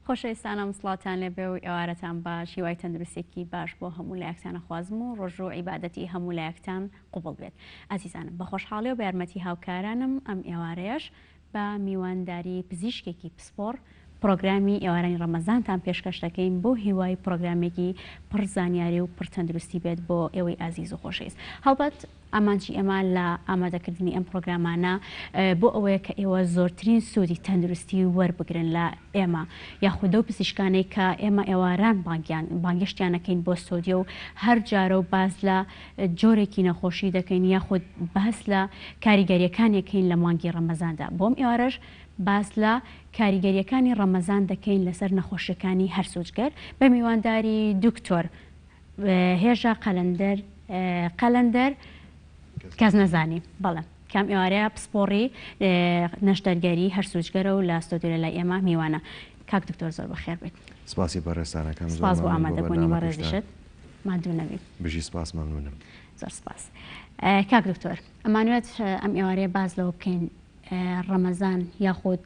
خۆشەویستانە مسڵاتان لێبێ و ئێوارەتان باش، هیوای تەندروستێکی باش بۆ هەموو لایەکتانە خوازم و ڕۆژ و عیبادەتی هەموو لایەکتان قوبڵ بێت. ئازیزانم بە خۆشحاڵی و بە یارمەتی هاوکارانم ئەم ئێوارەیەش بە میوانداری پزیشکێکی پسپۆڕ پرۆگرامی ئێوارانی ڕەمەزانتان پێشکەش دەکەین بۆ هیوای پرۆگرامێکی پڕزانیاری و پڕتەندروستی بێت بۆ ئێوەی ئازیز و خۆشەویست. هەڵبەت ئامانجی ئێمە لە ئامادەکردنی ئەم پرۆگرامانە بۆ ئەوەیە کە ئێوە زۆرترین سوودی تەندروستی وەربگرن لە ئێمە یاخودە و پزیشکانەی کە ئێمە ئێواران بانگشتیانەکەین بۆ ستۆدیۆ و هەر جارە و باز لە جۆرێکی نەخۆشی دەکەین یاخود باس لە کاریگەریەکانێکین لە مانگی ڕەمەزاندا. بۆم ئێوارەش باس لە کاریگەریەکانی ڕەمەزان دەکەین لەسەر نەخۆشیەکانی هەرسوجگەر بە میوانداری دکتۆر هێژە قەلەندەر کەس نەزانی بەڵێ کام ئێوارەیە پسپۆڕی نەشتەرگەری هەرسوجگەرە و لە ستۆدیۆ لای ئێمە میوانە. کاک دکتۆر زۆر بەخێر بێت. سپاسی بەڕێستانەکەم، سپاس بۆ ئامادەبوونی بە ڕێزیشت مادوو نەبی. بژی سپاس مەمنونم. زۆر سپاس. کاک دکتۆر ئەمانوێت ئەم ئێوارەیە باز لەوە بکەین ڕەمەزان یاخود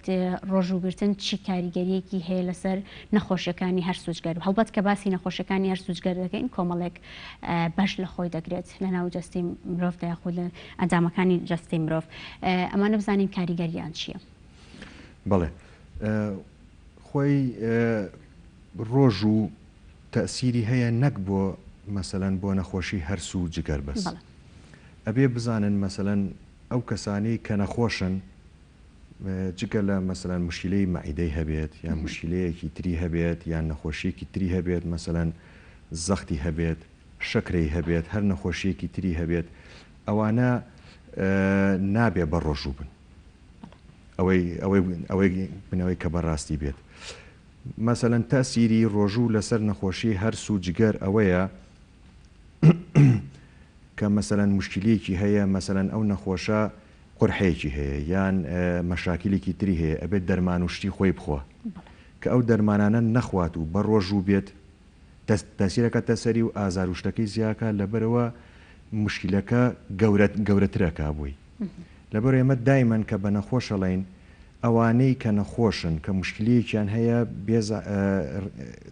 ڕۆژوگرتن چی کاریگەریەکی هەیە لەسەر نەخۆشیەکانی هەرسوجگەر و هەڵبەت کە باسی نەخۆشیەکانی هەرسوجگەر دەکەین کۆمەڵێک بەش لە خۆی دەگرێت لە ناو جەستی مرۆڤدا یاخود لە ئەنجامەکانی جەستی مرۆڤ. ئەمانە بزانین کاریگەریان چییە؟ بەڵێ خۆی ڕۆژ و تەسیری هەیە نەک بۆ مەسەلەن بۆ نەخۆشی هەرس و جگەر بەس ئەبێ بزانن مەسەلەن ئەو کەسانی کە نەخۆشن جگە لە مەسەلەن مشکلەی مەعیدەی هەبێت یان مشکلەیەکی تری هەبێت یان نەخۆشیەکی تری هەبێت مەسەلەن زەختی هەبێت شەکرەی هەبێت هەر نەخۆشیەکی تری هەبێت ئەوانە نابێ بە ڕۆژوو بن ئەوەی بنەوەی کە بەڕاستی بێت. مەسەلەن تاسیری ڕۆژوو لەسەر نەخۆشی هەرس و جگەر ئەوەیە کە مەسەلەن مشکلەیەکی هەیە مەسەلەن ئەو نەخۆشە قورحەیەکی هەیە یان مەشاکلێکی تری هەیە ئەبێت دەرمان و شتی خۆی بخۆ کە ئەو دەرمانانە نەخوات و بە ڕۆژوو بێت تەسیرەکە تەسەری و ئازار و شتەکەی زیاکە لەبەرەوە مشکلەکە گەورەترەکە بووی. لەبەر ئێمە دایمەن کە بە نەخۆشەڵین ئەوانەی کە نەخۆشن کە مشکلەیەکیان هەیە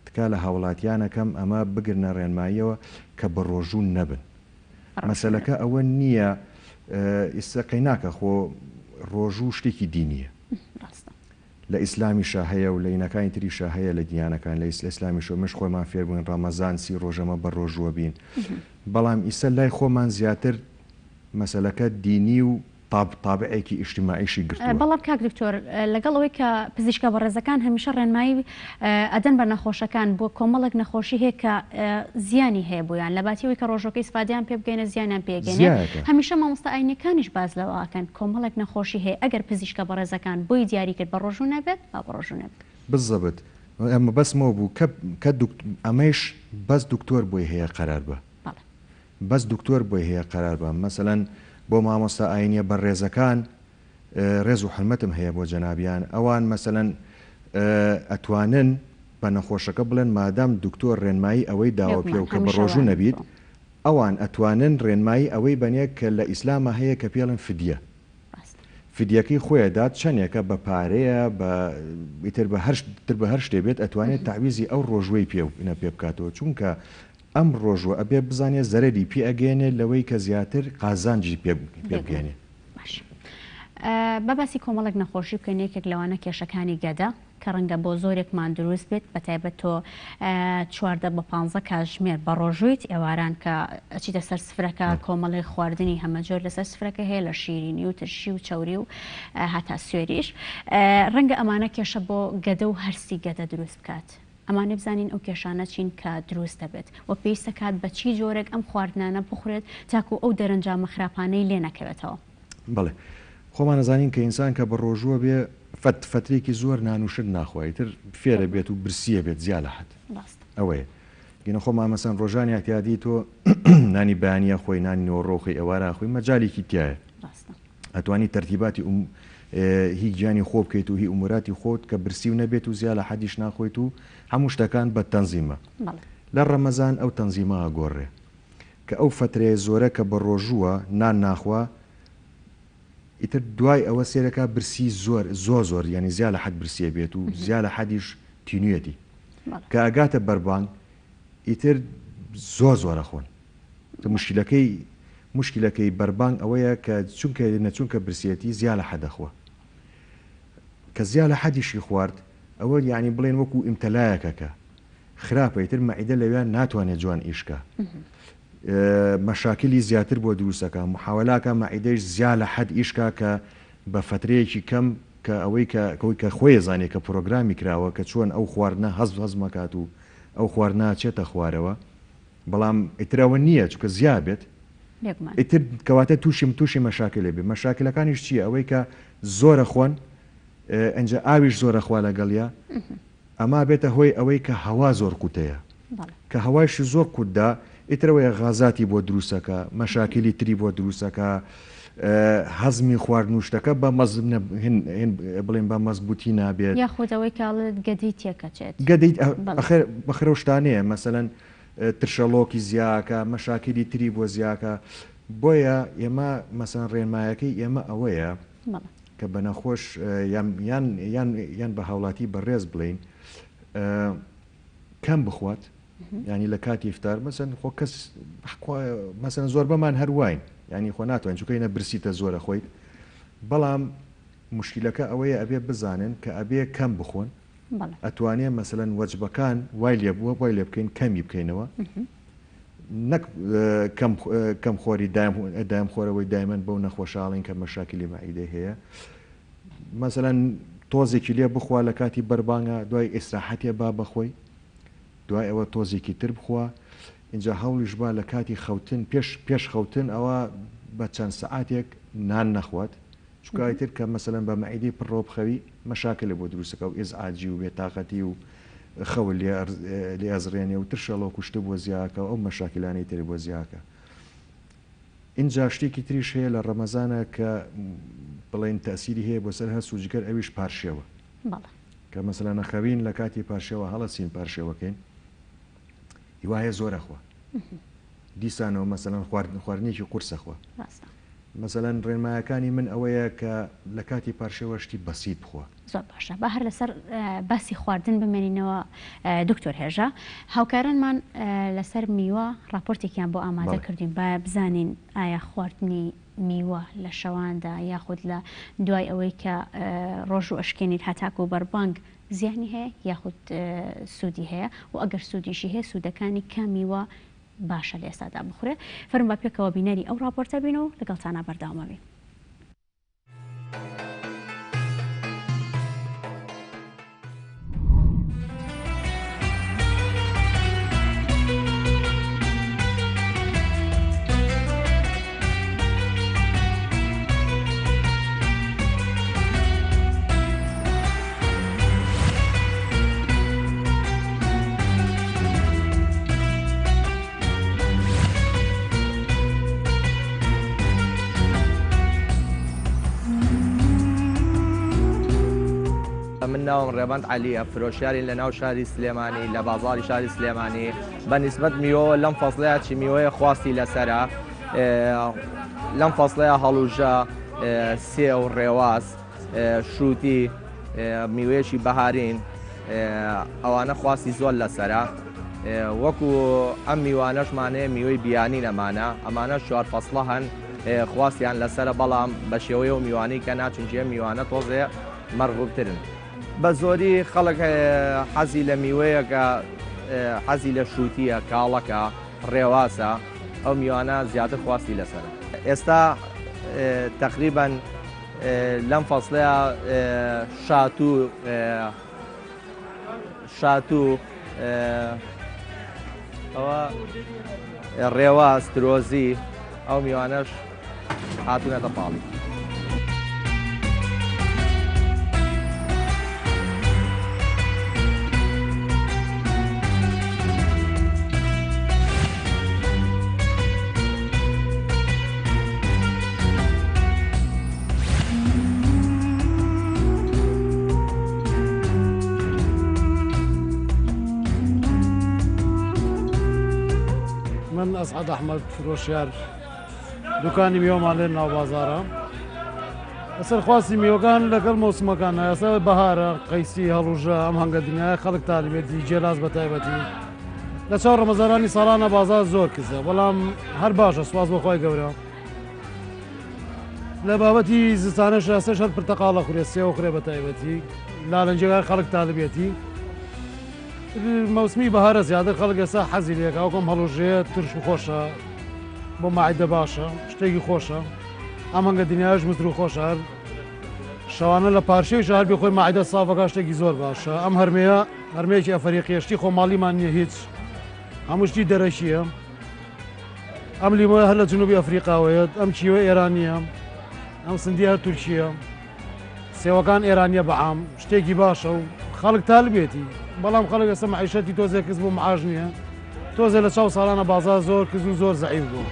تکا لە هاوڵاتیانەکەم ئەمە بگرنە ڕێنماییەوە کە بە ڕۆژوو نەبن. مەسەلەکە ئەوە نییە ئێستاقەی ناکە خۆ ڕۆژوو شتێکی دینیە لە ئیسلامیشە هەیە و لە عینەکانی تریشە هەیە لە دیانەکان لە ئیسلامیشە مش خۆمان فێر بووین ڕەمەزان سی ڕۆژەمە بە ڕۆژوە بین بەڵام ئیسە لای خۆمان زیاتر مەسەلەکە دینی و تابعێکی ئیجتیماعیشی گرتووە. بەڵام کاک دکتۆر لەگەڵ ئەوەی کە پزیشکە بەڕێزەکان هەمیشە ڕێنمایی ئەدەن بە نەخۆشەکان بۆ کۆمەڵێک نەخۆشی هەیە کە زیانی هەیە بۆیان لە باتیەوەی کە ڕۆژەکەی سپادیان پێ بگەینە زیانیان پێگەینێ هەمیشە مامۆستا ئاینەکانیش باز لەوەکەن کۆمەڵێک نەخۆشی هەیە ئەگەر پزیشکە بەڕێزەکان بۆی دیاری کرد بە ڕۆژوو نەبێت با بە ڕۆژوو نەبێت. بالضبط ئەمە بەسمەوە بوو کە ئەمەش بەس دکتۆر بۆی هەیە قەرار بە بەس دکتۆر بۆی هەیە قەرار بە مەسەلەن بۆ مامۆستا ئاینیە بەڕێزەکان ڕێز و حرمەتم هەیە بۆ جەنابیان ئەوان مەسەلەن ئەتوانن بە نەخۆشەکە بڵێن مادام دکتۆر ڕێنمایی ئەوەی داوە پێ و کە بە ڕۆژوو نەبیت ئەوان ئەتوانن ڕێنمایی ئەوەی بەنیە کە لە ئیسلامە هەیە کە پێڵن فدیە فدیەکەی خۆیەدات چەندێکە بە پارەیە بە هەر شتێ بێت ئەتوانێت تعویزی ئەو ڕۆژوەی پێ بکاتەوە چونکە ئەم ڕۆژوە ئەبێ بزانێت زەرەری پێ ئەگەێنێت لەوەی کە زیاتر قازانجی پێ بگەێنێ. بەباسی کۆمەڵێک نەخۆشی بکەین یەکێک لەوانە کێشەکانی گەدە کە ڕەنگە بۆ زۆرێکمان دروست بێت بەتایبەت تۆ 14 بە 15 کاتژمێر بە ڕۆژوویت ئێواران کە ئەچیتە سەر سفرەکە کۆمەڵی خواردنی هەمەجۆر لەسەر سفرەکە هەیە لە شیرینی و ترشی و چەوری و هەتا سوێریش ڕەنگە ئەمانە کێشە بۆ گەدە و هەرسی گەدە دروست بکات. ئەمانە بزانین ئەو کێشانە چین کە دروست دەبێت و پێویستە کات بە چی جۆرێک ئەم خواردنانە بخورێت تاکو ئەو دەرەنجامە خراپانەی لێ نەکەوێتەوە. بڵێ خۆمان نەزانین کە ئینسان کە بە ڕۆژووە بێ فترێکی زۆر نانوشت ناخوایتر فێرە بێت و برسیە بێت زیاد لە حەد ئەوەیە گینە خۆمان مەسەن ڕۆژانی احتیادی تۆ نانی بەیانیە خۆی نانی نۆڕۆخی ئەوارە خۆی مەجاالێکی تایە ئەتوانی تەرتیباتی هیچ گیانی خۆ بکەیت و هی ئوموراتی خۆت کە برسی و نەبێت و زیاد لە حەدیش ناخۆیت و هەموو شتەکان بە تەنزیمە لە ڕەمەزان ئەو تەنزیمە ئەگۆڕێ کە ئەو فترەیە زۆرە کە بە ڕۆژووە نان ناخوا ئیتر دوای ئەوە سێرەکە برسی زۆر ینی زیاد لە حەد برسیە بێت و زیاد لە حەدیش تینوێتی کە ئەگاتە بەربانگ ئیتر زۆرە خۆن مشکلەکەی بەربانگ ئەوەیە کە چونکە نەچونکە برسێتی زیاد لە حەدەخوا کە زیاد لە حەدیشی خوارد ئەوە یعنی بڵێن وەکو ئیمتەلایەکەکە خراپەیتر مەعیدە لەوێن ناتوانێت جوان ئیشکە مەشاکلی زیاتر بۆ دروستەکە محاولاکە مەعیدەش زیاد لە حەد ئیشکا کە بە فترەیەکی کەم کە ئەوەی کە خۆی زانێت کە پرۆگرامی کراوە کە چۆن ئەو خواردنە هەزمەکات و ئەو خواردنا چێتە خوارەوە بەڵام ئیترەوە نییە چکە زیاد بێت ئیتر کەواتە تووشی مەشاکلێ بێ مەشاکلەکانیش چییە ئەوەی کە زۆرە خۆن ئەنجە ئاویش زۆرە خوا لەگەڵیا ئەما بێتە هۆی ئەوەی کە هەوا زۆر قوتەیە کە هەوایشی زۆر قوتدا ئیترەوەی غازاتی بۆ دروستەکە مەشاکلی تری بۆ دروستەکە هەزمی خواردنوشتەکە بە بڵێن بە مەزبوطی نابێت یاخودەوەی کاڵت گەدی تێکەچێت گەدەیت بەخرە شتانەیە مەسەلەن ترشەلۆکی زیاکە مەشاکلی تری بۆ زیاکە بۆیە ئێمە مەسەن ڕێنمایەکەی ئێمە ئەوەیە کە بە نەخۆش یان بە هاوڵاتی بەڕێز بڵین کەم بخوات ینی لە کاتی ئیفتار مەسەن خۆ کەس مەسەن زۆر بەمان هەروین ینی خۆ ناتوانین چونکە ئینە برسیتە زۆرە خۆیت بەڵام مشکلەکە ئەوەیە ئەبێ بزانن کە ئەبێ کەم بخۆن ئەتوانێ مەسەلەن وەجبەکان وای لێ بووە وای لێ بکەین کەمی بکەینەوە نەک کەم خۆری دایم خۆرەوەی دایمەن بەو نەخۆشاڵین کە مەشاکلی مەعیدە هەیە مەسەلەن تۆزێکی لێ بخوا لە کاتی بەربانگە دوای ئێستراحەتێ با بەخۆی دوای ئەوە تۆزێکی تر بخوا اینجا هەوڵیش با لە کاتی خەوتن پێش خەوتن ئەوە بە چەند سەعاتێک نان نەخوات چکایتر کە مەسەلەن بە مەعیدەی پڕۆ بخەوی مەشاکل بۆ دروستەکە و ئێزعاجی و بێتاقەتی و خەول لێ ئەزڕێنێ و ترشەڵۆ کوشتە بۆ زیاکە ئەو مەشاکلانەی تری بۆ زیاکە اینجا شتێکی تریش هەیە لە ڕەمەزانە کە بڵێن تەسیری هەیە بۆ سەر هەست و جگەر ئەویش پارشێوە کە مەسەلەن نەخەوین لە کاتی پارشێوە هەڵەچین پارشێوەکەین هیوایە زۆرەخوا دیسانەوە مەسەلەن خواردنێکی قورسەخوا مەسەلەن ڕێنمایەکانی من ئەوەیە کە لە کاتی پارشێوەشتی بەسیت بخۆ زۆر باشە بە هەر لەسەر باسی خواردن بمێنینەوە دکتۆر هێژە هاوکارانمان لەسەر میوە راپۆرتێکیان بۆ ئامادە کردین با بزانین ئایا خواردنی میوە لە شەواندا یاخود لە دوای ئەوەی کە ڕۆژ و ئەشکێنیت هەتاکو و بەربانگ زیانی هەیە یاخود سوودی هەیە و ئەگەر سوودیشی هەیە سوودەکانی کامیوە باشە لە ئێستادا بخورێ فەرم بە پێکەوە بینەری ئەو راپۆرتە بین و لەگەڵتانە بەردەوامەبین. من ناوم ڕێبەند عەلیە فرۆشیاری لە ناو شاری سلێمانی لە بازاڕی شاری سلێمانی بە نیسبەت میوە لەم فەسڵەیە چی میوەیە خواستی لەسەرە لەم فەسڵەیە هەڵوژە سێ و ڕێواز شروتی میوەیەکی بەهارین ئەوانە خواستی زۆر لەسەرە وەکو ئەم میوانەشمانەیە میوەی بیانی نەمانە ئەمانە 4 فەسڵە هەن خواستیان لەسەرە بەڵام بە شێوەیە و میوانەی کە ناچونجێ میوانە تۆزێ مەرغوبترن بە زۆری خەڵک حەزی لە میوەیەکە حەزی لە شووتیە کاڵەکە ڕێواسە ئەو میوانە زیاتر خواستی لەسەرە ئێستا تقریبا لەم فەسڵەیە شاتوو ئەوە ڕێواز ترۆزی ئەو میوانەش هاتوونەتە پاڵی. من أسعد أحمد فروشيار دكاني ميوم على ناو بازارة ئەسەر خواستی میوەکان لەگەڵ مۆسمەکان ئەسە بەهارە قەیسی هەڵوژە ئەم هەنگە دنیای خەڵک تاالبێتی جێلاز بە تایبەتی لە چاو ڕەمەزارانی ساڵانە بازار زۆر کزە بەڵام هەر باشە سواز بۆخوای گەورە لە بابەتی زستانە شاسەش هەر پرتەقاڵە خوێ سێوە خوێ بە تایبەتی لالەنجێگای خەڵک تاالبێتی مەوسمی بەهارە زیادە خەڵک ئێستا حەزی لێکا وەکەم هەڵوژێت ترش و خۆشە بۆ ماعیدە باشە شتێکی خۆشە ئەم هەنگە دنیاش مزر و خۆشە هەر شەوانە لە پارشەی شار بێ خۆی ماعیدە سافەکە شتێکی زۆر باشە ئەم هەرمەیە هەرمەیەکی ئەفریقیشتی خۆماڵیمان نییە هیچ هەمووشتی دەرەشیە ئەم لیمۆە هەر لە جنوبی ئەفریقاوەیەت ئەم چیوە ئێرانیە ئەم سندی هەر تورکیە سێوەکان ئێرانیە بەعام شتێکی باشە و خەڵک تاالبێتی بەڵام خەڵک ئێستا معیشەتی تۆزێک کەس بۆ معاژ نییە تۆزێ لە چاو ساڵانە بازار زۆر کز و زۆر زەعیف بوو.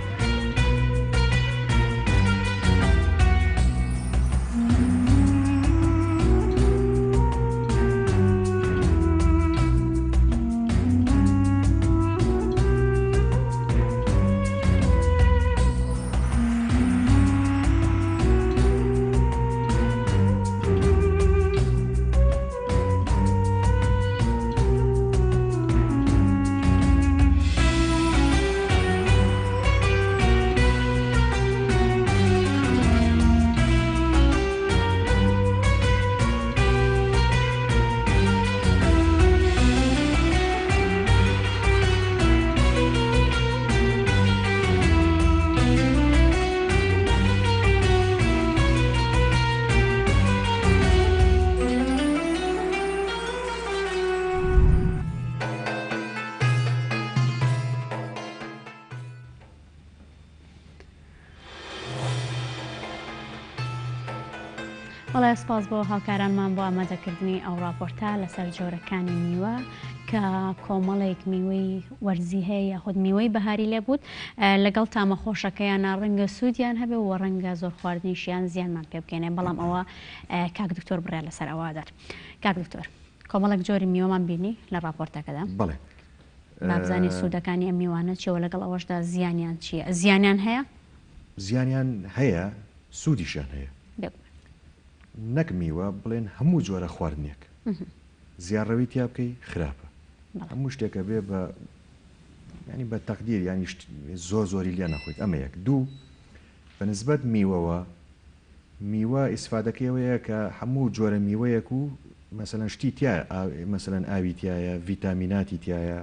وڵای سپاس بۆ هاوکارانمان بۆ ئامادەکردنی ئەو راپۆرتە لەسەر جۆرەکانی میوە کە کۆمەڵێک میوەی وەرزی هەیە یاخود میوەی بەهاری لێ بوت لەگەڵ تامە خۆشەکەیان ڕەنگە سوودیان هەبێ و ڕەنگە زۆر خواردنیشیان زیانمان پێ بکەێنێ بەڵام ئەوە کاک دکتۆر بڕێ لەسەر ئەوادار. کاک دکتۆر کۆمەڵێک جۆری میوەمان بینی لە راپۆرتەکەدا بڵێ بابزانانی سوودەکانی ئەم میوانە چێوە لەگەڵ ئەوەشدا زیانیان چییە؟ زیانیان هەیە؟ زیانیان هەیە سوودیشان هەیە نەک میوە بڵێن هەموو جۆرە خواردنێک زیانڕەوی تیا بکەی خراپە هەموو شتێکە بێ بە ینی بە تەقدیر ینی زۆر زۆری لێ نەخۆیت ئەمە یەک دوو بەنسبەت میوەوە میوە ئیسفادەکەیەوەیە کە هەموو جۆرە میوەیەک و مەسەلەن شتی تایە مەسەلەن ئاوی تایە ڤیتامیناتی تایە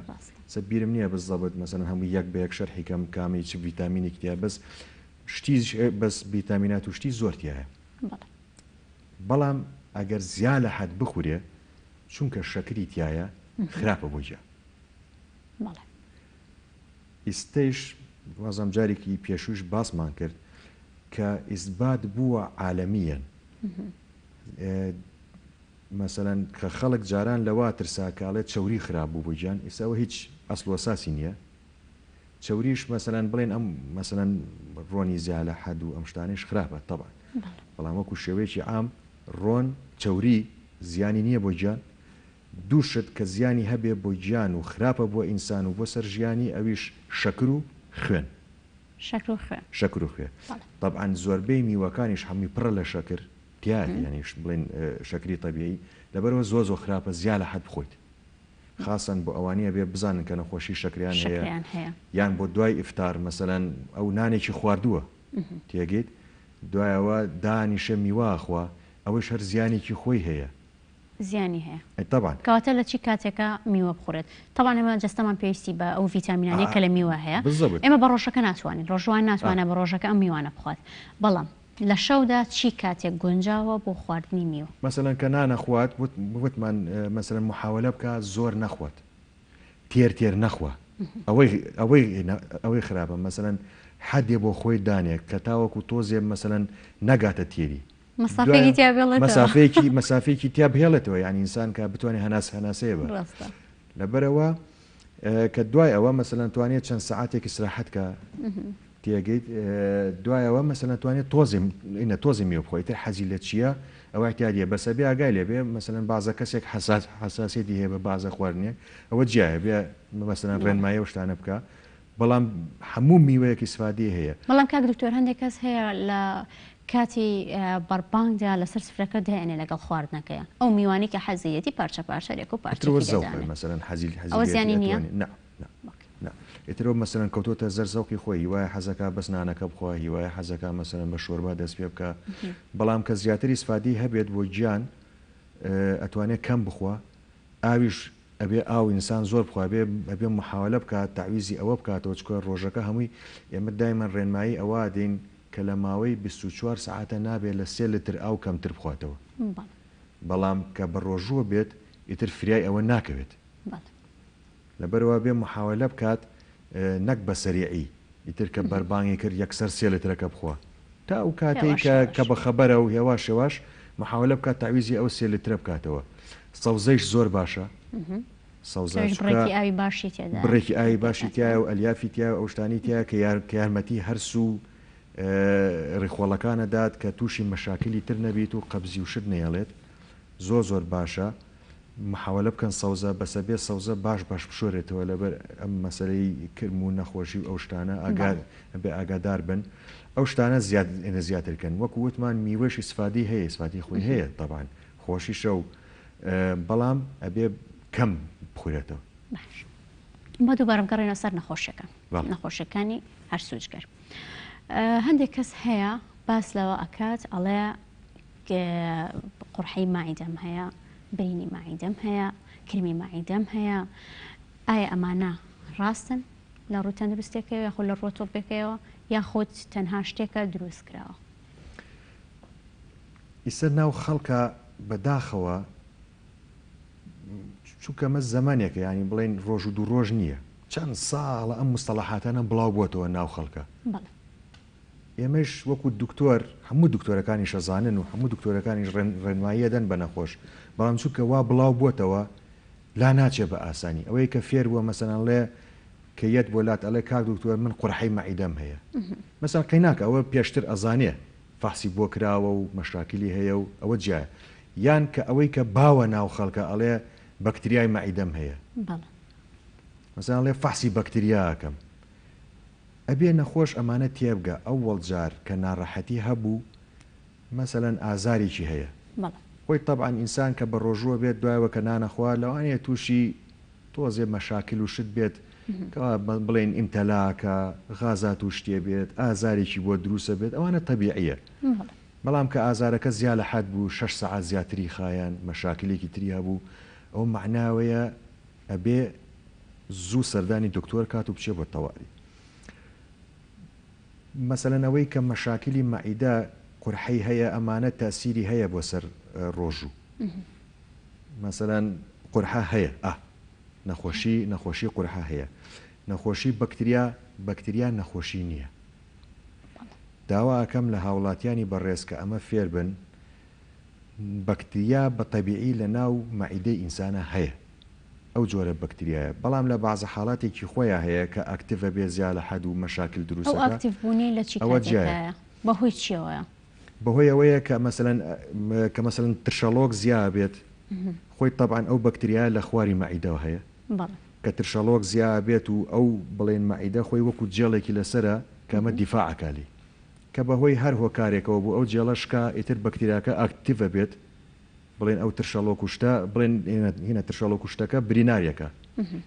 سەبیرم نییە بزەبت مەسەلەن هەموو یەک بە یەک شەرحیکەم کامی چ ڤیتامینێک تیا بەس شتی بەس ڤیتامینات و شتی زۆر تایە بەڵام ئەگەر زیان لە حەد بخورێ چونکە شەکری تایە خراپە بۆجا ئیستەیش وازم جارێکی پێشوش باسمان کرد کە ئیسبات بووە عالەمیەن مەسەلەن کە خەڵک جاران لەوا ترساکاڵێت چەوری خراپ بوو بۆجان ئێساوە هیچ ئەسڵوەساسی نییە چەوریش مەسەلەن بڵێن ئەم مەسەلەن ڕۆنی زیان لە حەد و ئەم شتانش خراپە تەبع بەڵام وەکو شێوەیەکی عام ڕۆن چەوری زیانی نییە بۆ گیان دووشت کە زیانی هەبێ بۆ گیان و خراپە بۆ ئینسان و بۆ سەر ژیانی ئەویش شەکر و خوێن شەکر و خوێ طبعاً زۆربەی میوەکانیش هەمووی پڕە لە شەکر تیا یعنیش بڵێن شەکری طبیعی لەبەرەوە زۆر زۆر خراپە زیان لە حەد بخۆیت خاصن بۆ ئەوانەیە بێ بزانن کە نەخۆشی شەکریان هەیە یان بۆ دوای ئیفتار مەسەلەن ئەو نانێکی خواردووە تێگەیت دوایەوە دانیشە میوەخوا ئەوەش هەر زیانێکی خۆی هەیە زیانی هەیە طبعا کەواتە لە چی کاتێکە میوە بخورێت طبعا ئێمە جەستەمان پێویستی بە ئەو ڤیتامینانەیە کە لە میوە هەیە ئێمە بە ڕۆژەکە ناتوانین ڕۆژوان ناتوانە بە ڕۆژەکە ئەم میوانە بخوات بەڵام لە شەودا چی کاتێک گونجاوە بۆ خواردنی میوە مەسەلەن کە نانەخوات وتمان مەسەلەن محاولە بکە زۆر نەخوات تێر نەخوا ئەوەی خراپە مەسەلەن حەدێ بۆ خۆی دانێک کە تاوەکو تۆزێ مەسەلەن نەگاتە تێری مەسافەیەکی تیا بهێڵێتەوە یانی ئینسان کە بتوانێت هەناسەیە بە لەبەرەوە کە دوای ئەوە مەسەلەن توانێت چەند سەعاتێکی استراحەت کە تێگەیت دوایەوە مەسەلەن توانێت تۆزی میوە بخۆیتر حەزی لە چییە ئەوە احتیاجیە بەسەبێ ئاگای لێبێ مەسەلەن بازە کەسێک حساسیەتی هەیە بە بازە خواردنێک ئەوە جیایە بێ مەسەلەن ڕێنمایە و شتانە بکە بەڵام هەموو میوەیەکی سفادی هەیە بەڵام کاک دکتۆر هەندێک کەس هەیە لە کاتی بەربانگدا لەسەر سفرەکە دایێنێ لەگەڵ خواردنەکەیە ئەو میوانی کە حەزیەتی پارچە پارچەرێک و پارچەکە مثلا حەزی ئەوە زیانی نییە؟ ئێترەوە مەسەرەن کەوتۆتە زەر زەوقی خۆی هیوایە حەزەکە بەس نانەکە بخوا هیوایە حەزەکە مەسەرەن بە شۆربا دەست پێ بکە بەڵام کە زیاتری سفادی هەبێت بۆ گیان ئەتوانێت کەم بخوا ئاویش ئەبێ ئاو ئینسان زۆر بخوا ئەبێ محاولە بکات تعویزی ئەوە بکاتەوە چکە ڕۆژەکە هەمووی ئێمە دایمەن ڕێنمایی ئەوە دێین کە لە ماوەی 24 ساعتە نابێت لە 3 لتر ئاو کەمتر بخواتەوە بەڵام کە بە ڕۆژووە بێت ئیتر فریای ئەوە ناکەوێت لەبەرەوە بێ محاولە بکات نەک بە سەریعی ئیتر کە بەربانگی کرد یەکسەر 3 لترەکە بخوا تا ئەو کاتێک کە بە خەبەرە و هێواش هێواش محاولە بکات تعویزی ئەو 3 لترە بکاتەوە سەوزەیش زۆر باشە بڕێکی ئاوی باشی تایە و ئەلیافی تایە ئەو شتانی تایە کە یارمەتی هەرسوو ڕێخۆڵەکانە دات کە تووشی مەشاکلی تر نەبیت و قەبزی و شت نێڵێت زۆر باشە محاولە بکەن سەوزە بەسەبێ سەوزە باش بشۆرێتەوە لەبەر ئەم مەسەلەی کرم و نەخۆشی و ئەو شتانە بێ ئاگادار بن ئەو شتانە زیاترکەن وەکو وتمان میوەشی سفادی هەیە سفادی خۆی هەیە طبعاً خۆشیشە و بەڵام ئەبێ کەم بخورێتەوە بە دووبارەم گەڕێنە سەر نەخۆشیەکانی هەر سوچگەر هەندێک کەس هەیە باس لەوە ئەکات ئەڵێ قورحەی ماعیدەم هەیە برینی ماعیدەم هەیە کرمی ماعیدەم هەیە ئایا ئەمانە ڕاستن لە ڕوو تەندروستێکەوە یاخۆ لە ڕوو تۆپێکەوە یاخۆت تەنها شتێکە دروست کراوە ئیسەر ناو خەڵکە بەداخەوە چونکە مە زەمانێکە ینی بڵێن ڕۆژ و دوو ڕۆژ نییە چەند ساڵە ئەم مستەڵەحاتانە بڵاو بووەتەوە ناو خەڵکە ئێمەش وەکو دکتۆر هەموو دکتۆرەکانی شەزانن و هەموو دکتۆرەکانی ڕێنماییە دەن بە نەخۆش بەڵام چونکە وا بڵاو بووەتەوە لا ناچێت بە ئاسانی ئەوەی کە فێر بووە مەسەڵەن لێ کە یەت بۆ لات ئەڵێ کاک دکتۆر من قورحەی مەعیدەم هەیە مەسەڵەن قەیناکە ئەوە پێشتر ئەزانێ فەحسی بۆ کراوە و مەشاکلی هەیە و ئەوە جایە یان کە ئەوەی کە باوە ناو خەڵکە ئەڵێ بەکتریای مەعیدەم هەیە مەسەڵەن لێ فەحسی بەکتریاکەم ئەبێ نەخۆش ئەمانە تێبگە ئەوەڵ جار کە ناڕەحەتی هەبوو مەسەڵەن ئازارێکی هەیە خۆی طبعاً ئینسان کە بە ڕۆژووە بێت دوایەوە کە نانەخوا لەوانەیە تووشی تۆزێ مەشاکل و شت بێت بڵێن ئیمتەلاکە غازات و شتێ بێت ئازارێکی بۆ دروسە بێت ئەوانە تەبیعیە بەڵام کە ئازارەکە زیاد لە حەد بوو 6 ساعات زیاتری خایەن مەشاکلێکی تری هەبوو ئەو معناوەیە ئەبێ زوو سەردانی دکتۆر کات و بچێ بۆ تەواوی مەسەلەن ئەوەی کە مەشاکلی مەعیدە قورحەی هەیە ئەمانە تاسیری هەیە بۆ سەر ڕۆژوو مەسەلەن قورحە هەیە نەخۆشی قورحە هەیە نەخۆشی بەکتریا نەخۆشی نییە داوا ئەکەم لە هاوڵاتیانی بەڕێز کە ئەمە فێر بن بەکتریا بە تەبیعی لە ناو مەعیدەی ئینسانە هەیە ئەو جۆرە بەکتریایە بەڵام لە بازە حاڵاتێکی خۆیان هەیە کە ئاکتیڤە بێ زیاد لە حەد و مەشاکل دروستەکە ئەو ئاکتیڤبوونی لە چی کاتێکە بەهۆی چیەوەیە بەهۆی ئەوەیە کە مەسەلەن ترشەلۆک زیاد بێت خۆی طبعاً ئەو بەکتریا لە خواری مەعیدەوە هەیە کە ترشەلۆک زیاد بێت و ئەو بڵێن مەعیدە خۆی وەکو جێڵێکی لەسرە کە ئەمە دیفاعەکالی کە بەهۆی هەر هۆکارێکەوە بوو ئەو جێڵەشکە ئیتر بەکتریاکە ئاکتیڤە بێت بڵێن ئەو ترشەلۆک و شتە بڵێن هینە ترشەلۆک و شتەکە بریناریەکە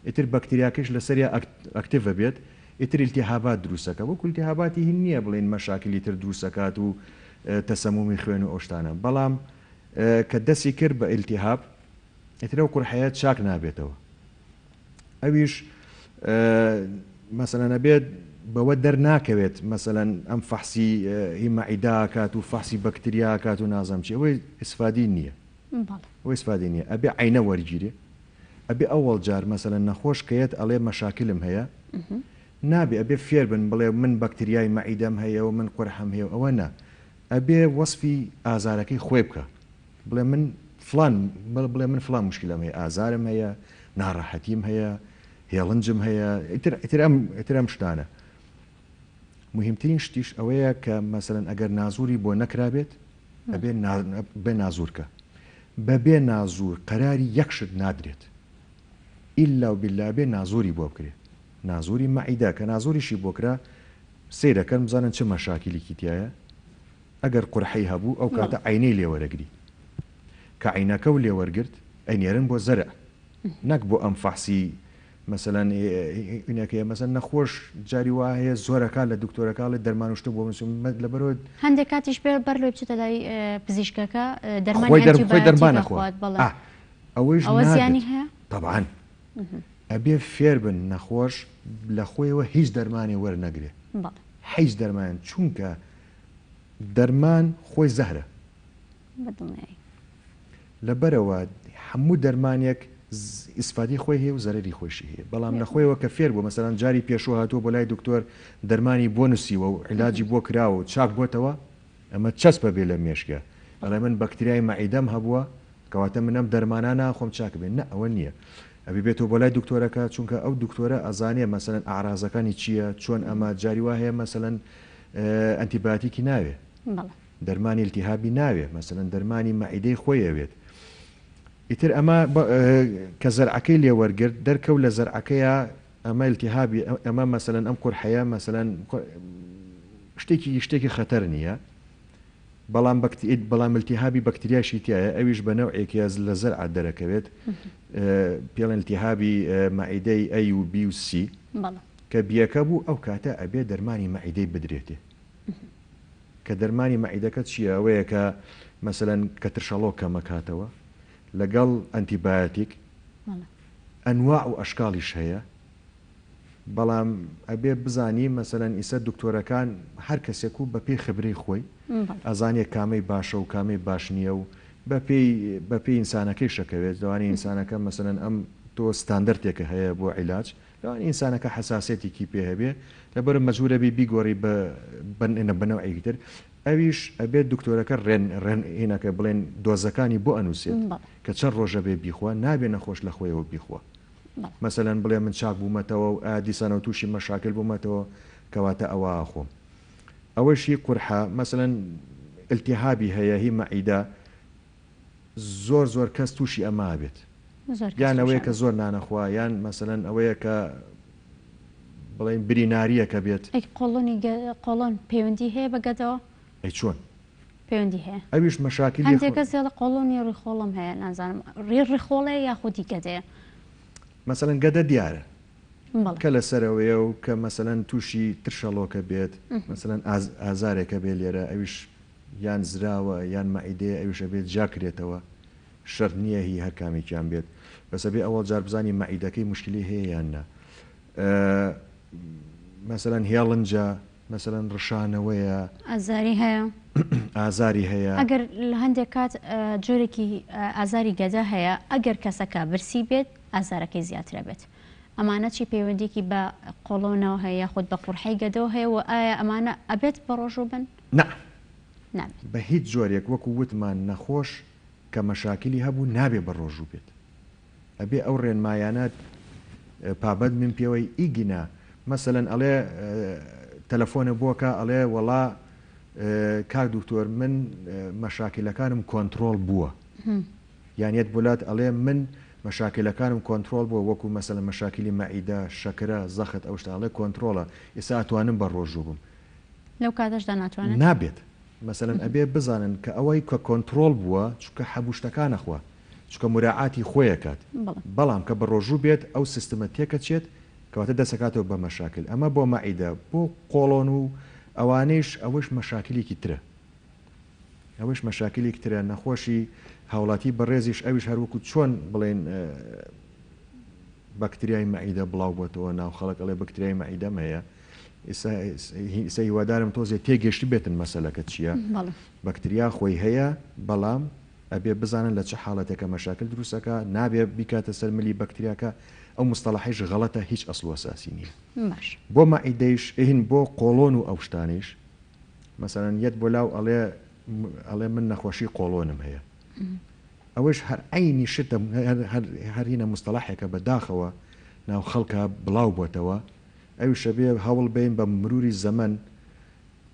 ئیتر بەکتریاکەش لەسەریا ئاکتیڤە بێت ئیتر ئیلتیهابات دروستەکە وەکو ئیلتیهاباتی هین نییە بڵێن مەشاکلی تر دروستەکات و تەسەمومی خوێن و ئەوشتانە بەڵام کە دەستی کرد بە ئیلتیهاب ئیتر ئەو قورحەیە چاک نابێتەوە ئەویش مەسەلەن ئەبێت بەوە دەرناکەوێت مەسەلەن ئەم فەحسی هی مەعیداکات و فەحسی بەکتریاکات و نازەم چی ئەوەی ئیسفادی نییە ئەوەی ئیسفادی نییە ئەبێ عینە وەرگیرێ ئەبێ ئەوەڵ جار مەسەلەن نەخۆش کەیت ئەڵێ مەشاکلم هەیە نابێ ئەبێ فێر بن بڵێ من بەکتریای مەعیدەم هەیە و من قورحەم هەیە ئەوە نا ئەبێ وەسفی ئازارەکەی خۆی بکە بڵێ من فلان مشکلەم هەیە ئازارم هەیە ناڕەحەتیم هەیە هێڵنجم هەیە ئیتر ئەم شتانە مهمترین شتیش ئەوەیە کە مەسەلەن ئەگەر نازوری بۆ نەکرابێت بێ نازورکە بەبێ نازور قەراری یەکشت نادرێت ئیلا و بیلا بێ نازوری بۆ بکرێت نازوری مەعیدا کە نازوریشی بۆ کرا سیرەکەن بزانن چه مەشاکلێکی تایە ئەگەر قورحەی هەبوو ئەو کاتە عینەی لێوەرەگری کە عینەکە و لێوەرگرت ئەنێرن بۆ زەرع نەک بۆ ئەم فەحسی مثلەن ئینەکە مەسەن نەخۆش جاری وایە زۆرەکە لە دکتۆرەکە دەرمانشتە بۆ لەبەرەوە هەندێک کاتیش بەر لێ بچێتە لای پزیشکەکە دەرمانەخۆات ئەوەی زیانی هەیە طبعاً ئەبێ فێر بن نەخۆش لە خۆیەوە هیچ دەرمانی وەرنەگرێ هیچ دەرمان چونکە دەرمان خۆی زەهرە لەبەرەوە هەموو دەرمانێک ئیسفادی خۆی هەیە و زەرری خۆشی هەیە بەڵام لە خۆیەوە کە فێر بوو مەسەران جاری پێشوە هاتووە بۆ لای دکتۆر دەرمانی بۆ نووسیوە و عیلاجی بۆ کراوە و چاک بۆتەوە ئەمە چەسپە بێ لە مێشکە ئەڵێ من بەکتریای مەعیدەم هەبووە کەواتە منەم دەرمانانە خۆم چاک بێن نە ئەوە نییە ئەبی بێتەوە بۆ لای دکتۆرەکە چونکە ئەو دکتۆرە ئەزانێ مەسەرەن ئاعرازەکانی چییە چۆن ئەمە جاری وا هەیە مەسەرەن ئەنتیباتیکی ناوێ دەرمانی التیهابی ناوێ مەسەرەن دەرمانی مەعیدەی خۆی ئەوێت ئیتر ئەمە کە زەرعەکەی لێوەرگرت دەرکەوت لە زەرعەکەیە ئەمە التیهابی ئەمە مەسەرەن ئەم قورحەیە مەسەرەن شتێکی خەتەر نییە بەڵام التیهابی بەکتریاشی تایە ئەویش بە نەوعێکی لە زەرعە دەرەکەوێت پێڵەن التیهابی مەعیدەی ئەی و بی و سی کە بیەکە بوو ئەو کاتە ئەبێ دەرمانی مەعیدەی بدرێتێ کە دەرمانی مەعیدەکە چییە ئەوەیە کە مەسەرەن کە ترشەڵۆ کەمەکاتەوە لەگەڵ ئەنتیبایۆتیک ئەنواع و ئەشکاڵیش هەیە بەڵام ئەبێ بزانی مەسەرەن ئیسە دکتۆرەکان هەر کەسێک و بە پێی خبرەی خۆی ئەزانێک کامەی باشە و کامەی باش نییە و بە پێی ئینسانەکەی شەکەوێت لەوانی ئینسانەکە مەسەرەن ئەم تۆ ستاندەرتێکە هەیە بۆ عیلاج لەوانی ئینسانەکە حساسێتێکی پێ هەبێ لەبەر مەجبورە بی بیگۆڕی بەنەوعێکی تر ئەویش ئەبێت دکتۆرەکە ڕێنینەکە بڵێن دۆزەکانی بۆ ئەنووسێت کە چەند ڕۆژە بێ بیخوا نابێ نەخۆش لە خۆیەوە بیخوا مەسەلەن بڵێ من چاک بوومەتەوە و دیسانە و تووشی مەشاکل بوومەتەوە کەواتە ئەوە خۆم ئەوەشی قورحە مەسەلەن التیهابی هەیە هی مەعیدە زۆر کەس تووشی ئەمە بێت یان ئەوەیە کە زۆر نانەخوا یان مەسەلەن ئەوەیە کە بڵێن بریناریەکە بێت قۆڵۆن پەیوەندی هەیە بەگەدەوە ئەی چۆن پەیوەندی هەیە ئەویش مەشاکلی هەندێکە زیادە قۆڵۆنی ڕیخۆڵم هەیە نازانم ڕێڕیخۆڵەیە یاخودی گەدەیە مەسەلەن گەدە دیارە کە لەسەرەوەیە و کە مەسەلەن تووشی ترشەڵۆکە بێت مەسەلەن ئازارێکە بێ لێرە ئەویش یان زراوە یان مەعیدەیە ئەویشە بێت جاکرێتەوە شەر نییە هی هەر کامێکیان بێت بەسەبێ ئەوە جار بزانی مەعیدەکەی مشکلی هەیە یان نا مەسەلەن هێڵنجە مەسەلەن ڕشانەوەیە ئازاری هەیە ئەگەر لە هەندێک کات جۆرێکی ئازاری گەدە هەیە ئەگەر کەسەکە برسی بێت ئازارەکەی زیاترە بێت ئەمانە چی پەیوەندێکی بە قۆڵۆنەوە هەیە خۆت بە قورحەی گەدەوە هەیە و ئایا ئەمانە ئەبێت بە ڕۆژوو بن؟ بە هیچ جۆرێک وەکو وتمان نەخۆش کە مەشاکلی هەبوو نابێ بە ڕۆژوو بێت ئەبێ ئەو ڕێنمایانات پابەت من پێوەی ئیگینا مەسەلەن ئەڵێ تەلەفۆنە بۆکە ئەڵێ وەڵا کاک دکتۆر من مەشاکلەکانم کۆنتترۆل بووە یانیت بولات ئەڵێ من مەشاکلەکانم کۆنتترۆل بووە وەکو مەسەلە مەشاکلی مەعیدە شەکرە زەخت ئەو شتاڵێ کۆنتترۆلە ئێستا ئەتوانم بە ڕۆژوو بم لەو کاتەشدا ناتوانێت نابێت مەسەلەن ئەبێ بزانن کە ئەوەی کە کۆنتترۆل بووە چونکە هەبووشتەکان نەخوا چکە مراعاتی خۆیەکات بەڵام کە بە ڕۆژوو بێت ئەو سیستمە تێکە چێت کەواتە دەسەکاتەوە بە مەشاکل ئەمە بۆ مەعیدە بۆ قۆڵۆن و ئەوانەیش ئەوەش مەشاکلێکی ترە ئەوەش مەشاکلێکی ترە نەخۆشی هاوڵاتی بەڕێزیش ئەویش هەروەکو چۆن بڵێن بەکتریای مەعیدە بڵاو بۆتەوە ناو خەڵک ئەڵێ بەکتریای مەعیدەم هەیە ئێستا هیوادارم تۆزێ تێگەشتی بێتن مەسەلەکە چییە بەکتریا خۆی هەیە بەڵام ئەبێ بزانن لە چه حاڵەتێکە مەشاکل دروستەکە نابێ بیکاتە سەر ملی بەکتریاکە ئەو مستەڵەحیش غەڵەتە هیچ ئەسڵ و ئەساسی نییە بۆ مەعیدەیش هین بۆ قۆڵۆن و ئەو شتانیش مەسەلەن یەت بۆ لاو ئەڵێ من نەخۆشی قۆڵۆنم هەیە ئەوەش هەر عینی شتە هەرینە مستەڵەحێکە بەداخەوە ناو خەڵکە بڵاو بۆتەوە ئەوی شەبێ هەوڵ بین بە مروری زەمن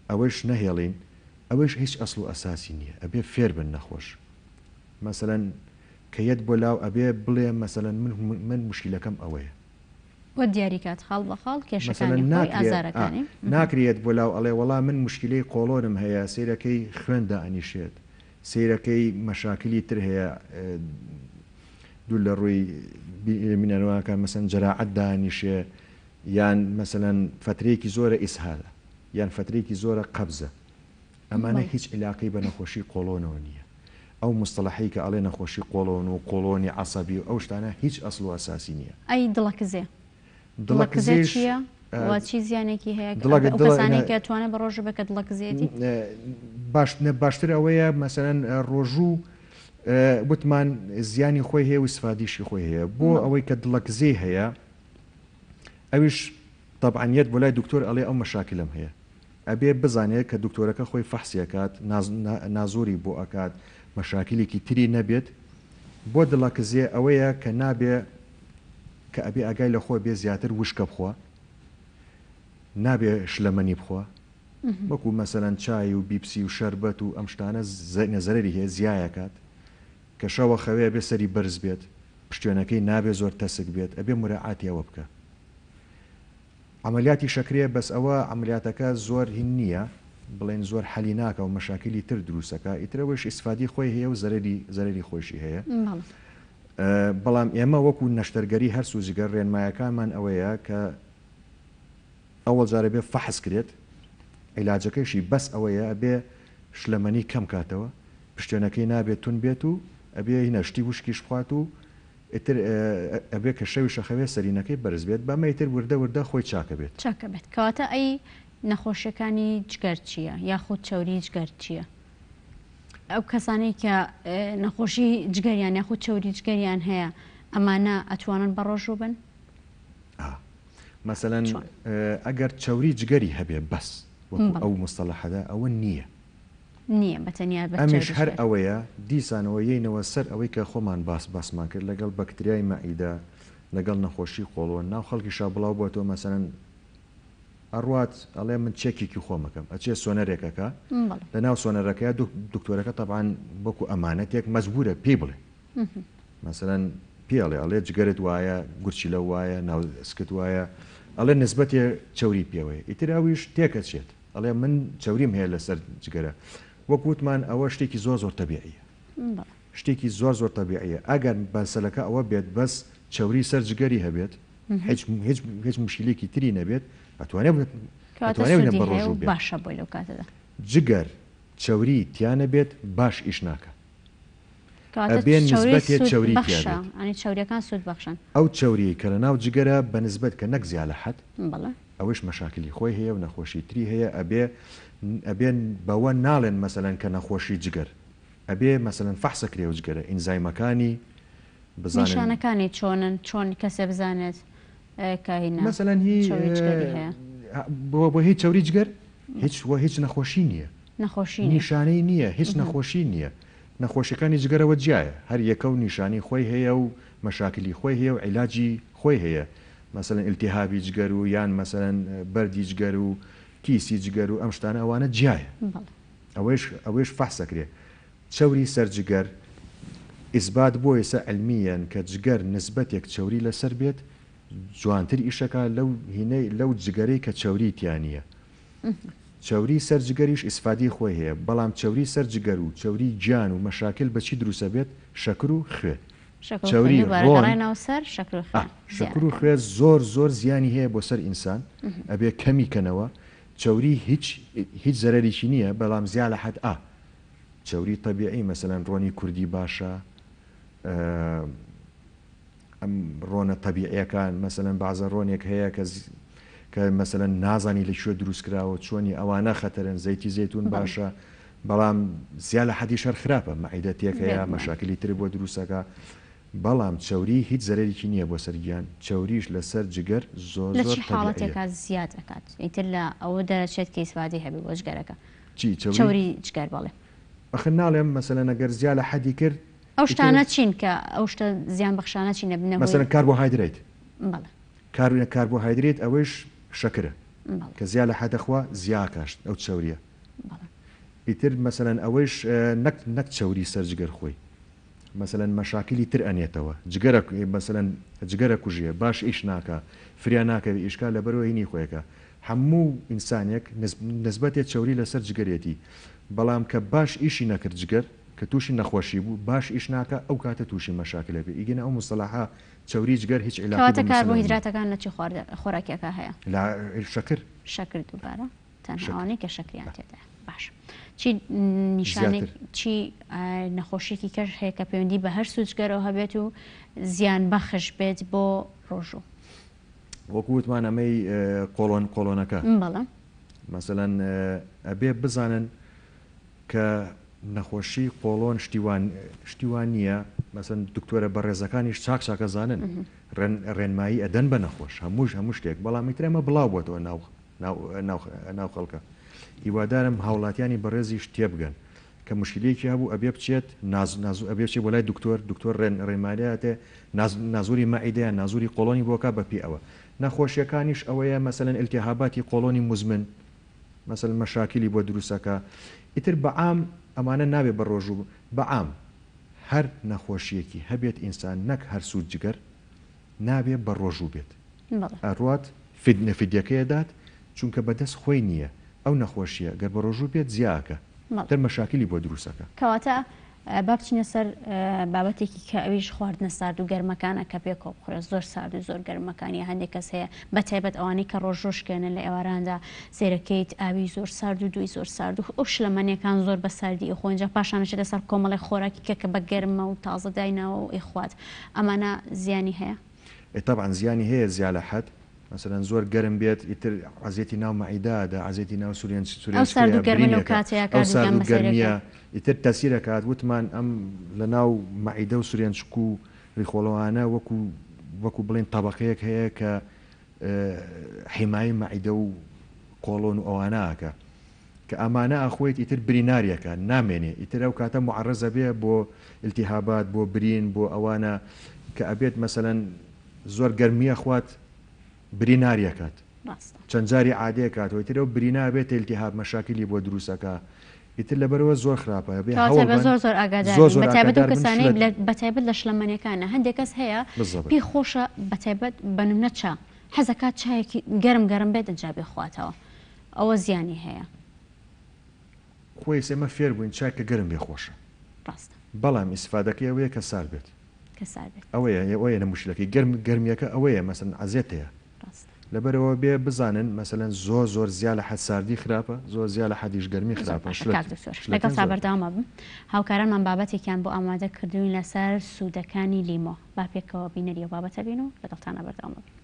ئەوەش نەهێڵین ئەوەش هیچ ئەسڵ و ئەساسی نییە ئەبێ فێر بن نەخۆش مەسەلەن کە یەت بۆ لاو ئەبێ بڵێ مەسەلەن من مشکلەکەم ئەوەیە وە دیاریکات خاڵ بە خاڵ مەسەڵەن کێشەکانی خۆی ئازارەکانی ناکرێت بۆ لاو ئەڵێ وەڵام من مشکلەی قۆڵۆنم هەیە سیرەکەی خوێندا ئەنیشێت سیرەکەی مەشاکلی تر هەیە دوو لە ڕووی منەوەکە مەسەن جەراعەت دانیشێ یان مەسەلەن فترەیەکی زۆرە ئیسهالە یان فترەیەکی زۆرە قەبزە ئەمانە هیچ علاقەی بە نەخۆشی قۆڵۆنەوە نییە ئەو مستەڵەحی کە ئەڵێ نەخۆشی قۆڵۆن و قۆڵۆنی عەسەبی و ئەو شتانە هیچ ئەسڵ و ئەساسی نییە. ئەی دڵەکزێ دڵەکزێ چییە؟ وا چی زیانێکی هەیە کەسانێک ئەتوانێت بە ڕۆژ بکە دڵەکزێتی باشتر ئەوەیە مەسەلەن ڕۆژوو وتمان زیانی خۆی هەیە و سفادیشی خۆی هەیە بۆ ئەوەی کە دڵەکزێ هەیە ئەویش طبعاً بۆ لای دکتۆر ئەڵێ ئەو مەشاکلم هەیە ئەبێ بزانێت کە دکتۆرەکە خۆی فەحسیەکات نازۆری بۆ ئەکات مەشاکلێکی تری نەبێت بۆ دڵەکزێ ئەوەیە کە نابێ کە ئەبێ ئەگای لە خۆ بێ زیاتر وشکە بخوا نابێ شلەمەنی بخوا وەکو مەسەلەن چای و بیپسی و شەربەت و ئەم شتانە نەزەرری هەیە زیایەکات کە شەوە خەوەیە بێ سەری بەرز بێت پشتێنەکەی نابێ زۆر تەسک بێت ئەبێ مراعاتی ئەوە بکە. عملیاتی شەکرێ بەس ئەوە عملیاتەکە زۆر هین نییە بڵێن زۆر حەلی ناکە و مەشاکلی تر دروستەکە ئیترەوەش ئیسفادی خۆی هەیە و زەرری خۆشی هەیە. بەڵام ئێمە وەکو نەشتەرگەری هەر سوزیگەر ڕێنمایەکانمان ئەوەیە کە ئەوەڵ جارە بێ فەحس کرێت عیلاجەکەیشی بەس ئەوەیە ئەبێ شلەمەنی کەم کاتەوە پشتێنەکەی نابێت تون بێت و ئەبێ هینەشتی وشکیش بخوات و ئیتر ئەبێ کە شەوی شەخەوێ سەرینەکەی بەرز بێت بەمە ئیتر وردە وردە خۆی چاکە بێت کەواتە ئەی نەخۆشیەکانی جگەر چییە یاخود چاوری جگەر چییە؟ ئەو کەسانی کە نەخۆشی جگەریان یاخود چاوری جگەریان هەیە ئەمانە ئەتوانن بە ڕۆژوو بن؟ مەسەلەن ئەگەر چاوری جگەری هەبێ بەس ئەو مستەڵەحەدا ئەوە نییە بەتەنیا ئەمیش هەر ئەوەیە دیسانەوە یینەوە سەر ئەوەی کە خۆمان باسمان کرد لەگەڵ بەکتریای مەعیدا لەگەڵ نەخۆشی قۆڵۆن ناو خەڵکیشا بڵاو بۆ تۆ مەسەلەن ئەڕوات ئەڵێ من چێکێکی خۆمەکەم ئەچێ سۆنەرێکەکە لە ناو سۆنەرەکەی دکتۆرەکە تەبعاان بۆکو ئەمانەتێک مەزبورە پێی بڵێ مەسەلەن پێڵێ ئەڵێ جگەرت وایە گورچی لە وایە ناو سکت وایە ئەڵێ نسبەتێ چاوری پێوەیە ئیتر ئەویش تێکە چێت ئەڵێ من چاوریم هەیە لەسەر جگەرە وەکووتمان ئەوە شتێکی زۆر تەبیعیە شتێکی زۆر تەبیعیە ئەگەر بەسەلەکە ئەوە بێت بەس چاوری سەر جگەری هەبێت هیچ مشکلێکی تری نەبێت ئەتوانێت بە ڕۆژوو بێت باشە بۆی لەو کاتەدا جگەر چاوری تیانە بێت باش ئیش ناکە ئەبێن نسبەتێ چاوری ئەنی چاوریەکان سوود بەخشن ئەو چاوری کە لە ناو جگەرە بە نسبەت کە نەک زیاد لە حەد ئەوەش مەشاکلی خۆی هەیە و نەخۆشی تری هەیە ئەبێن بەوە ناڵێن مەسەلەن کە نەخۆشی جگەر ئەبێ مەسەلەن فەحسەکرێ و جگەرە ئینزایمەکانی نیشانەکانی چۆن کەسێ بزانێت مەسەلەن بۆ هیچ چاوری جگەر هیچ نەخۆشی نییە نیشانەی نییە هیچ نەخۆشی نییە نەخۆشیەکانی جگەرەوە جیایە هەر یەکە و نیشانی خۆی هەیە و مەشاکلی خۆی هەیە و عیلاجی خۆی هەیە مەسەلەن ئیلتیهابی جگەر و یان مەسەلەن بەردی جگەر و کیسی جگەر و ئەم شتانە ئەوانە جیایە ئەوەش فەحسەکرێ چاوری سەر جگەر ئیسبات بۆ ئێستا علمیەن کە جگەر نسبەتێک چاوری لەسەر بێت جوانتر ئیشەکە لەو جگەرەی کە چاوری تیانە چاوری سەر جگەریش ئیسفادی خۆی هەیە بەڵام چاوری سەر جگەر و چاوری گیان و مەشاکل بەچی دروسە بێت شەکر و خوێ چاوری شەکر و خوێ زۆر زیانی هەیە بۆ سەر ئینسان ئەبێ کەمی کەنەوە چاوری هیچ زەرەریکی نییە بەڵام زیاد لە حەد چاوری تەبیعی مەسەلەن ڕۆنی کوردی باشە ئەم ڕۆنە تەبیعیەکان مەسەلەن بەعزە ڕۆنێک هەیە کە مەسەلەن نازانی لە کوێ دروست کراوە چۆنی ئەوانە خەتەرن زەیتی زەیتون باشە بەڵام زیاد لە حەدی شەر خراپە مەعیدەتێک هەیە مەشاکلی تر بۆ دروستەکە بەڵام چاوری هیچ زەرێکی نییە بۆ سەرگیان چاوریش لەسەر جگەر زۆر حاڵەتێکا زیاد ئەکات ئیتر لە ئەوە دەچێت کە ئیسفادی هەبی بۆ جگەرەکە چاوری جگەر بەڵێ ئەخ ناڵێم مەسەلەن ئەگەر زیاد لە حەدی کرد ئەو شتانە چین کە ئەو شتە زیان بەخشانە چینە بنە مەسەلەن کاربۆهایدرێت کاربۆهایدرێت ئەوەش شەکرە کە زیاد لە حەدەخوا زیاکەشت ئەو چاوریە ئیتر مەسەلەن ئەوەش نەک چاوری سەر جگەر خۆی مثلەن مەشاکلی تر ئەنێتەوە مثلەن جگەرە کوژیە باش ئیش ناکە فریا ناکەوی ئیشکا لەبەرەوە هینی خۆیەکە هەموو ئینسانێک نسبەتێت چوری لەسەر جگەرێتی بەڵام کە باش ئیشی نەکرد جگەر کە تووشی نەخۆشی بوو باش ئیش ناکە ئەو کاتە تووشی مەشاکلە بێ ئیگەنە ئەو مستەلاحە چوری جگەر هیچ علاقەی کاربۆهیدراتەکان لە چی خۆراکیەکە هەیە شەکر دووبارە تەنهاوانەی کە شەکریان تێدا باش چی نیشانێک چی نەخۆشیێکی کەش هەیە کە پەیوەندی بە هەر سوچگەرەوە هەبێت و زیان بەخش بێت بۆ ڕۆژوو وەکو وتمان ئەمەی قۆڵۆنەکە بەڵێ مەسەلەن ئەبێ بزانن کە نەخۆشی قۆڵۆن شتیوان نییە مەسەن دکتۆرە بە ڕێزەکانیش چاکە زانن ڕێنمایی ئەدەن بە نەخۆش هەموو شتێک بەڵامی ترێمە بڵاو بۆتەوە ناو خەڵکە هیوادارم هاوڵاتیانی بەڕێزیش تێبگەن کە مشکلەیەکی هەبوو ئەبێ بچێت ئەبێ بچێت بۆ لای دکتۆر ڕێنماریاتێ نازوری مەعیدەیە نازوری قۆڵۆنی بۆکە بەپی ئەوە نەخۆشیەکانیش ئەوەیە مەسەلەن ئیلتیهاباتی قۆڵۆنی مزمن مەسەلەن مەشاکلی بۆ دروستەکە ئیتر بەعام ئەمانە نابێت بە ڕۆژوو بەعام هەر نەخۆشیەکی هەبێت ئینسان نەک هەر سوود جگەر نابێت بە ڕۆژوو بێت ئەڕات فیدیەکەیەدات چونکە بەدەست خۆی نییە ئەو نەخۆشیە گەر بە ڕۆژوو بێت زیاکە تر مەشاکلی بۆ دروستەکە کەواتە با بچینە سەر بابەتێکی کە ئەویش خواردنە سارد و گەرمەکانە کە پێ کۆبخورە زۆر سارد و زۆر گەرمەکانی هەندێک کەس هەیە بەتایبەت ئەوانەی کە ڕۆژۆشکێنە لە ئێواراندا سێرەکەیت ئاوی زۆر سارد و دوی زۆر سارد و ئەو شلەمەنیەکان زۆر بە ساردی ئەخۆنجا پاشانەچێت لەسەر کۆمەڵی خۆراکی کە بە گەرمە و تازە دایناوە و ئیخوات ئەمانە زیانی هەیە طبعا زیانی هەیە زیاد لە حەد مثلا زۆر گەرم بێت ئیتر عزیێتی ناو مەعیدادا عزیێتی ناو سوورێن گەرمیە ئیتر تەسیرەکات وتمان ئەم لە ناو مەعیدە و سوورێن چک و ڕیخۆڵەوانە وەکو بڵێن تەبەقەیەک هەیە کە حیمایی مەعیدە و قۆڵۆن و ئەوانەکە کە ئەمانە ئەخۆیت ئیتر بریناریەکە نامێنێ ئیتر ئەو کاتە معڕەزە بێ بۆ ئیلتیهابات بۆ برین بۆ ئەوانە کە ئەبێت مەسەلەن زۆر گەرمیە خوات بریناریەکات چەند جاری عادەیە کاتەوە ئیتر ئەو برینا بێت ئیلتیهاب مەشاکلی بۆ دروستەکە ئیتر لەبەرەوە زۆر خراپە زۆر ئاگادار بەتایبەت بەتایبەت لە شلەمەنیەکانە هەندێک کەس هەیە پێی خۆشە بەتایبەت بەنمونە چا حەزەکات چایەکی گەرم بێت ئەجا بێخواتەوە ئەوە زیانی هەیە خۆی سێمە فێر بووین چای کە گەرم بێ خۆشە بەڵام ئیسفادەکەی ئەوەیە کە سار بێت ئەوەیە نەموشلەکەی گەرمیەکە ئەوەیە مەسەن عزیێتەیە لەبەرەوە بێ بزانن مەسەلەن زۆر زیاد لە حەد ساردی خراپە زۆر زیاد لە حەدیش گەرمی خراپە لەگەڵ سابەردەوامە بم هاوکارانمان بابەتێکیان بۆ ئامادە کردوین لەسەر سوودەکانی لیمۆ با پێکەوە بینەریە بابەتە بین و لەگەڵتانە بەردەوامە بین.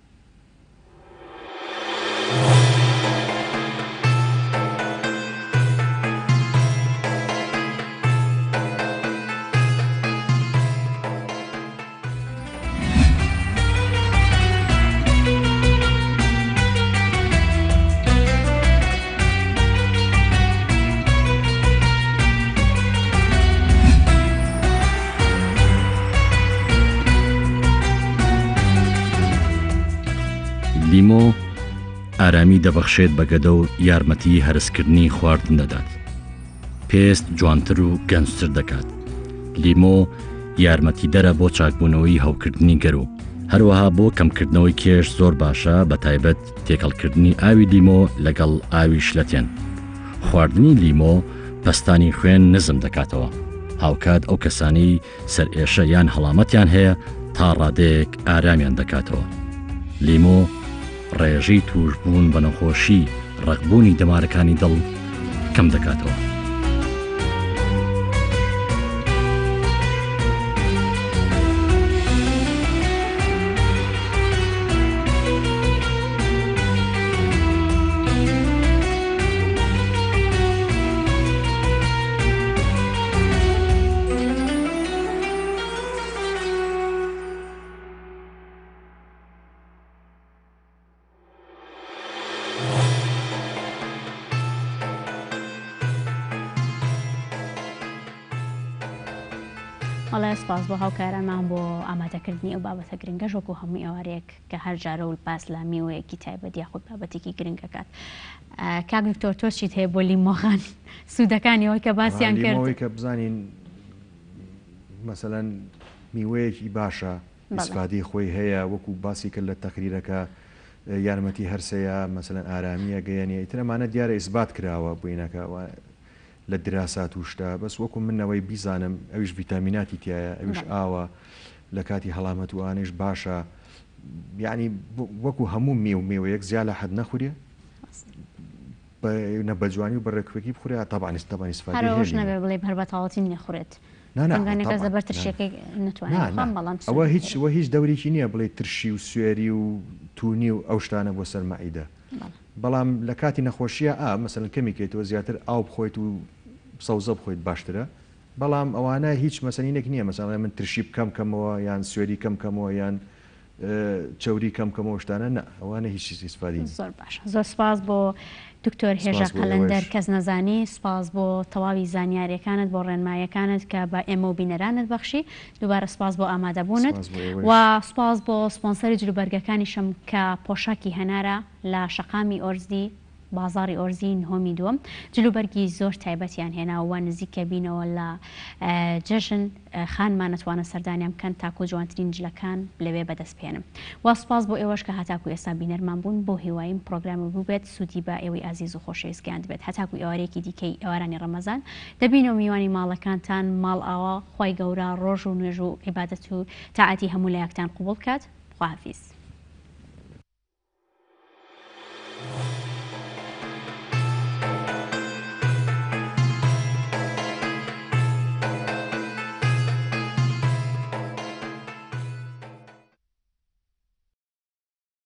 لیمۆ ئارامی دەبەخشێت بەگەدە و یارمەتی هەرسکردنی خواردن دەدات. پێست جوانتر و گەنجتر دەکات. لیمۆ یارمەتی دەرە بۆ چاکبوونەوەی هەوکردنی گەرو. هەروەها بۆ کەمکردنەوەی کێش زۆر باشە بە تایبەت تێکەڵکردنی ئاوی لیمۆ لەگەڵ ئاوی شلەتێن. خواردنی لیمۆ پەستانی خوێن نزم دەکاتەوە. هاوکات ئەو کەسانی سەرئێشە یان هەڵامەتیان هەیە تا ڕادەیەک ئارامیان دەکاتەوە. لیمۆ ڕێژەی توشبوون بە نەخۆشی ڕقبوونی دەمارەکانی دڵ کەم دەکاتەوە. وڵای سپاس بۆ هاوکارانمان بۆ ئامادەکردنی ئەو بابەتە گرنگە ژۆکو هەمووی ئەوارەیەک کە هەر جارە و باس لە میوەیەکی تایبەت یاخود بابەتێکی گرنگەکات. کاک دکتۆر تۆچیت هەیە بۆ لیمۆخان سوودەکانی ئەوەی کە باسییان کرد کە بزانین مەسەلەن میوەیەکی باشە ئیسفادی خۆی هەیە وەکو باسی کرد لە تەقریرەکە یارمەتی هەرسەیە مەسەلەن ئارامیە گەیەنی ئیترەمانە دیارە ئیسبات کراوە بووینەکە لە دراسات و شتا بەس وەکو منەوەی بیزانم ئەویش ڤیتامیناتی تایە ئەویش ئاوە لە کاتی هەڵامەت وانش باشە یعنی وەکو هەموو میوەیەک زیاد لە حەد نەخورێ نە بەجوانی و بەڕێکوێکی بخورێ تەبانی ئیسفادی هەرەوەش نەبێ بڵێ هەر بەتاڵەتی نەخورێت زەبەر ترشێکی نتوانێت ئەوە هیچ دەورێکی نییە بڵێ ترشی و سوێری و تونی و ئەو شتانە بۆ سەر مەعیدە بەڵام لە کاتی نەخۆشیە مەسەلەن کەمیکێتەوە زیاتر ئاو بخۆیت و سەوزە بخۆیت باشترە بەڵام ئەوانە هیچ مەسەلینێک نییە مەسەڵێ من ترشی بکەم کەمەوە یان سوێری کەمەوە یان چوری کەمەوە شتانە نە ئەوانە هیچ ئیسفادی زۆر باشە زۆر سپاس بۆ دکتۆر هێژە قەلەندەر کەس نەزانی سپاس بۆ تەواوی زانیاریەکانت بۆ ڕێنمایەکانت کە بە ئێمە و بینەرانت بەخشی دووبارە سپاس بۆ ئامادەبوونت و سپاس بۆ سپۆنسەری جلوبەرگەکانیشم کە پۆشاکی هەنارە لە شەقامی ئۆرزی بازاری ئۆرزی نهۆمی دووەم جلوبەرگی زۆر تایبەتیان هێناوە نزیکە بینەوە لە جەژن خانمان نەتوانە سەردانیان بکەن تاکو جوانترین جلەکان لەوێ بەدەستپێنم وا سپاس بۆ ئێوەش کە هەتاکو ئێستا بینەرمان بوون بۆ هیوایم پرۆگرامە بووبێت سوودی بە ئێوەی ئازیز و خۆشەویستگەیان دەبێت هەتاکو ئێوارێکی دیکەی ئێوارانی ڕەمەزان دەبینەوە میوانی ماڵەکانتان ماڵ ئاوا خی گەورە ڕۆژ و نوێژ و عیبادەت و تاعاتی هەموو لایەکتان قوبڵ بکات خواحافیز